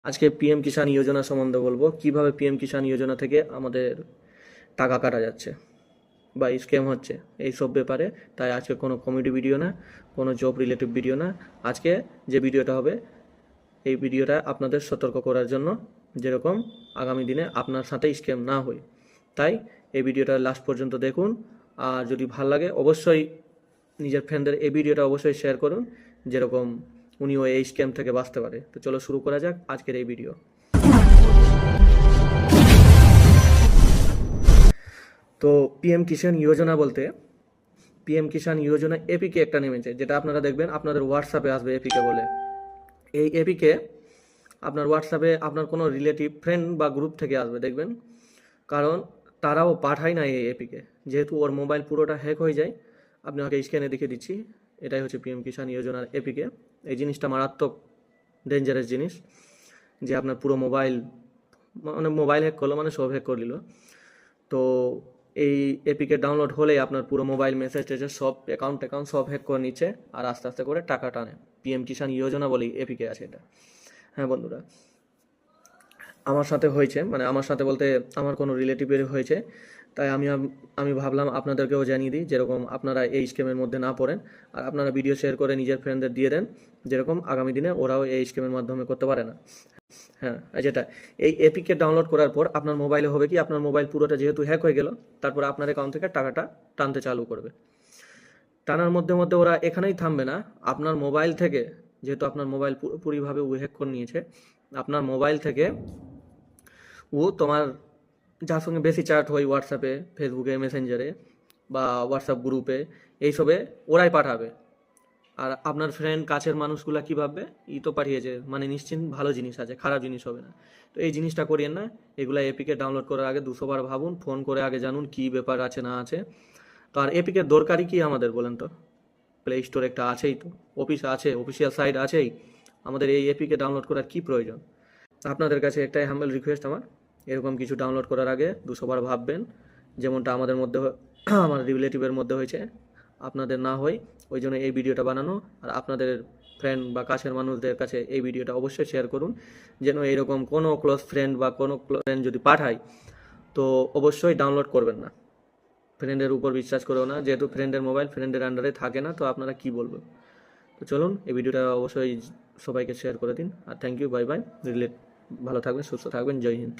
আজকে পিএম কিষাণ যোজনা সম্বন্ধে বলবো, কিভাবে পিএম কিষাণ যোজনা থেকে আমাদের টাকা কাটা যাচ্ছে বা স্ক্যাম হচ্ছে এই সব ব্যাপারে। তাই আজকে কোনো কমেডি ভিডিও না, কোনো জব রিলেটিভ ভিডিও না। আজকে যে ভিডিওটা হবে, এই ভিডিওটা আপনাদের সতর্ক করার জন্য, যেরকম আগামী দিনে আপনার সাথে স্ক্যাম না হয়। তাই এই ভিডিওটা লাস্ট পর্যন্ত দেখুন। আর যদি ভালো লাগে অবশ্যই নিজের ফ্রেন্ডদের এই ভিডিওটা অবশ্যই শেয়ার করুন, যেরকম উনিও এই স্ক্যাম থেকে বাঁচতে পারে। তো চলো শুরু করা যাক আজকের এই ভিডিও। তো পিএম কিষাণ যোজনা বলতে, পিএম কিষাণ যোজনা এপিকে একটা নেমেছে, যেটা আপনারা দেখবেন আপনাদের হোয়াটসঅ্যাপে আসবে এপিকে বলে। এই এপিকে আপনার হোয়াটসঅ্যাপে আপনার কোনো রিলেটিভ ফ্রেন্ড বা গ্রুপ থেকে আসবে দেখবেন, কারণ তারাও পাঠায় না এই এপিকে, যেহেতু ওর মোবাইল পুরোটা হ্যাক হয়ে যায়। আপনাকে স্ক্যানে দেখে দিচ্ছি, এটাই হচ্ছে পিএম কিষাণ যোজনার এপিকে। এই জিনিসটা মারাত্মক ডেঞ্জারাস জিনিস, যে আপনার পুরো মোবাইল, মানে মোবাইল হ্যাক করলো মানে সব হ্যাক করে দিল। তো এই এপিকে ডাউনলোড হলেই আপনার পুরো মোবাইল মেসেজ টেসেজ সব অ্যাকাউন্ট সব হ্যাক করে নিচ্ছে, আর আস্তে আস্তে করে টাকা টানে। পিএম কিষাণ যোজনা বলেই এপিকে আছে এটা। হ্যাঁ বন্ধুরা, আমার সাথে হয়েছে, মানে আমার সাথে বলতে আমার কোনো রিলেটিভের হয়েছে। তাই আমি ভাবলাম আপনাদেরকেও জানিয়ে দিই, যেরকম আপনারা এই স্ক্যামের মধ্যে না পড়েন। আর আপনারা ভিডিও শেয়ার করে নিজের ফ্রেন্ডদের দিয়ে দেন, যেরকম আগামী দিনে ওরাও এই স্ক্যামের মাধ্যমে করতে পারে না। হ্যাঁ, যেটা এই এপিকে ডাউনলোড করার পর আপনার মোবাইলে হবে কি, আপনার মোবাইল পুরোটা যেহেতু হ্যাক হয়ে গেল, তারপর আপনার অ্যাকাউন্ট থেকে টাকাটা টানতে চালু করবে। টানার মধ্যে মধ্যে ওরা এখানেই থামবে না, আপনার মোবাইল থেকে, যেহেতু আপনার মোবাইল পুরোপুরিভাবে ও হ্যাক করে নিয়েছে, আপনার মোবাইল থেকে ও তোমার যার সঙ্গে বেশি চ্যাট হয় হোয়াটসঅ্যাপে, ফেসবুকে, মেসেঞ্জারে বা হোয়াটসঅ্যাপ গ্রুপে, এইসবে ওরাই পাঠাবে। আর আপনার ফ্রেন্ড কাছের মানুষগুলা কী ভাববে, ই তো পাঠিয়েছে মানে নিশ্চিন্ত ভালো জিনিস আছে, খারাপ জিনিস হবে না। তো এই জিনিসটা করিয়েন না। এগুলা এপিকে ডাউনলোড করার আগে 200 বার ভাবুন, ফোন করে আগে জানুন কী ব্যাপার আছে না আছে। তো আর এপিকের দরকারই কি আমাদের বলেন তো? প্লে স্টোর একটা আছেই, তো অফিস আছে, অফিসিয়াল সাইট আছেই, আমাদের এই এপিকে ডাউনলোড করার কী প্রয়োজন? আপনাদের কাছে একটাই হাম্বল রিকোয়েস্ট আমার, এরকম কিছু ডাউনলোড করার আগে 200 বার ভাববেন, যেমনটা আমাদের মধ্যে আমার রিলেটিভের মধ্যে হয়েছে, আপনাদের না হয়। ওই জন্য এই ভিডিওটা বানানো। আর আপনাদের ফ্রেন্ড বা কাছের মানুষদের কাছে এই ভিডিওটা অবশ্যই শেয়ার করুন, যেন এরকম কোনো ক্লোজ ফ্রেন্ড বা কোনো ফ্রেন্ড যদি পাঠায়, তো অবশ্যই ডাউনলোড করবেন না। ফ্রেন্ডের উপর বিশ্বাস করেও না, যেহেতু ফ্রেন্ডের মোবাইল ফ্রেন্ডের আন্ডারে থাকে না, তো আপনারা কি বলবেন? তো চলুন এই ভিডিওটা অবশ্যই সবাইকে শেয়ার করে দিন। আর থ্যাংক ইউ, বাই বাই। ভালো থাকবেন, সুস্থ থাকবেন, জয় হিন্দ।